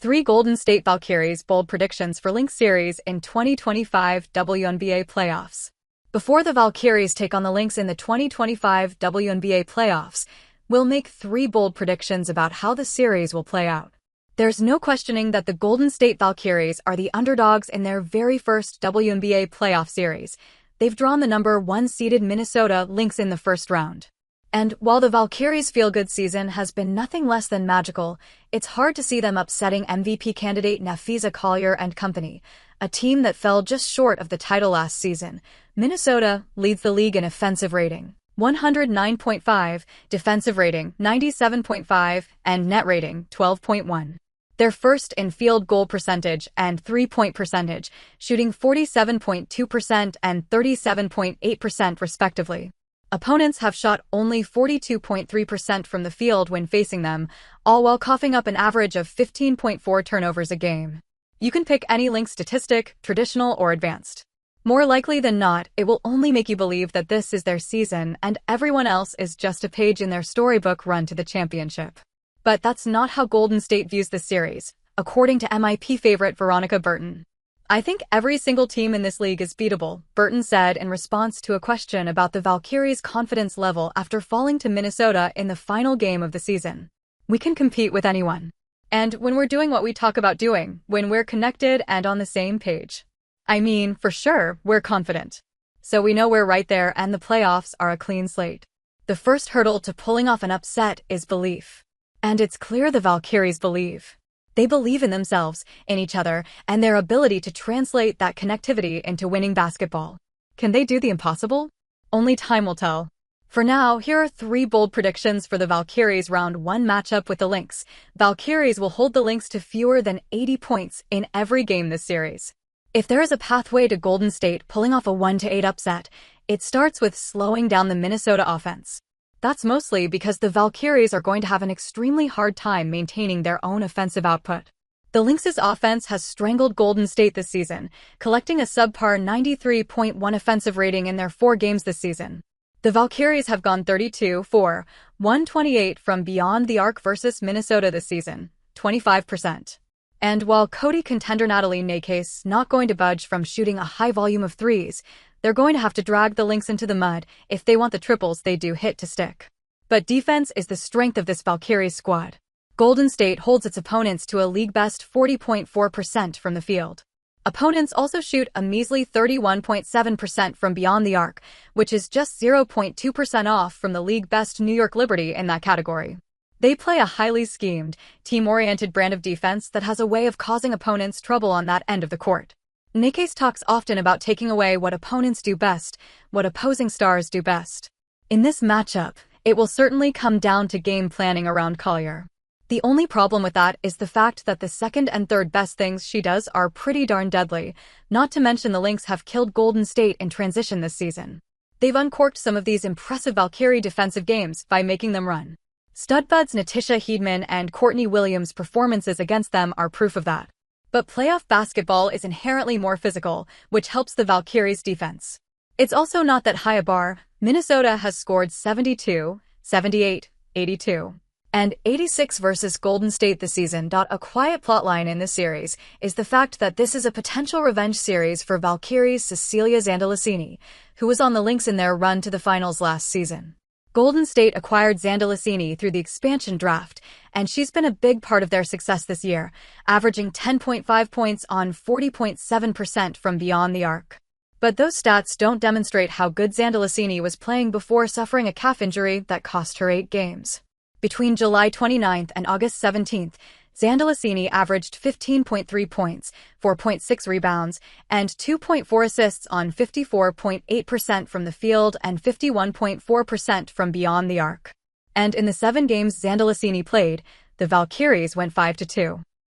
3 Golden State Valkyries bold predictions for Lynx series in 2025 WNBA playoffs. Before the Valkyries take on the Lynx in the 2025 WNBA playoffs, we'll make 3 bold predictions about how the series will play out. There's no questioning that the Golden State Valkyries are the underdogs in their very first WNBA playoff series. They've drawn the number 1 seeded Minnesota Lynx in the first round. And while the Valkyries' feel-good season has been nothing less than magical, it's hard to see them upsetting MVP candidate Napheesa Collier and company, a team that fell just short of the title last season. Minnesota leads the league in offensive rating, 109.5, defensive rating, 97.5, and net rating, 12.1. They're first in field goal percentage and three-point percentage, shooting 47.2% and 37.8% respectively. Opponents have shot only 42.3% from the field when facing them, all while coughing up an average of 15.4 turnovers a game. You can pick any Lynx statistic, traditional or advanced. More likely than not, it will only make you believe that this is their season and everyone else is just a page in their storybook run to the championship. But that's not how Golden State views this series, according to MIP favorite Veronica Burton. "I think every single team in this league is beatable," Burton said in response to a question about the Valkyries' confidence level after falling to Minnesota in the final game of the season. "We can compete with anyone. And when we're doing what we talk about doing, when we're connected and on the same page. I mean, for sure, we're confident. So we know we're right there and the playoffs are a clean slate. The first hurdle to pulling off an upset is belief. And it's clear the Valkyries believe. They believe in themselves, in each other, and their ability to translate that connectivity into winning basketball. Can they do the impossible? Only time will tell. For now, here are 3 bold predictions for the Valkyries round 1 matchup with the Lynx. Valkyries will hold the Lynx to fewer than 80 points in every game this series. If there is a pathway to Golden State pulling off a 1-8 upset, it starts with slowing down the Minnesota offense. That's mostly because the Valkyries are going to have an extremely hard time maintaining their own offensive output. The Lynx's offense has strangled Golden State this season, collecting a subpar 93.1 offensive rating in their 4 games this season. The Valkyries have gone 32-4, 128 from beyond the arc versus Minnesota this season, 25%. And while Cody contender Natalie Naka's not going to budge from shooting a high volume of threes, they're going to have to drag the Lynx into the mud if they want the triples they do hit to stick. But defense is the strength of this Valkyries squad. Golden State holds its opponents to a league-best 40.4% from the field. Opponents also shoot a measly 31.7% from beyond the arc, which is just 0.2% off from the league-best New York Liberty in that category. They play a highly schemed, team-oriented brand of defense that has a way of causing opponents trouble on that end of the court. Naka's talks often about taking away what opponents do best, what opposing stars do best. In this matchup, it will certainly come down to game planning around Collier. The only problem with that is the fact that the second and third best things she does are pretty darn deadly, not to mention the Lynx have killed Golden State in transition this season. They've uncorked some of these impressive Valkyrie defensive games by making them run. Studbuds Natisha Heedman and Courtney Williams' performances against them are proof of that. But playoff basketball is inherently more physical, which helps the Valkyries' defense. It's also not that high a bar. Minnesota has scored 72, 78, 82, and 86 versus Golden State this season. A quiet plotline in this series is the fact that this is a potential revenge series for Valkyries' Cecilia Zandalicini, who was on the Lynx in their run to the finals last season. Golden State acquired Zandalicini through the expansion draft, and she's been a big part of their success this year, averaging 10.5 points on 40.7% from beyond the arc. But those stats don't demonstrate how good Zandalicini was playing before suffering a calf injury that cost her 8 games. Between July 29th and August 17th, Zandalicini averaged 15.3 points, 4.6 rebounds, and 2.4 assists on 54.8% from the field and 51.4% from beyond the arc. And in the 7 games Zandalicini played, the Valkyries went 5-2.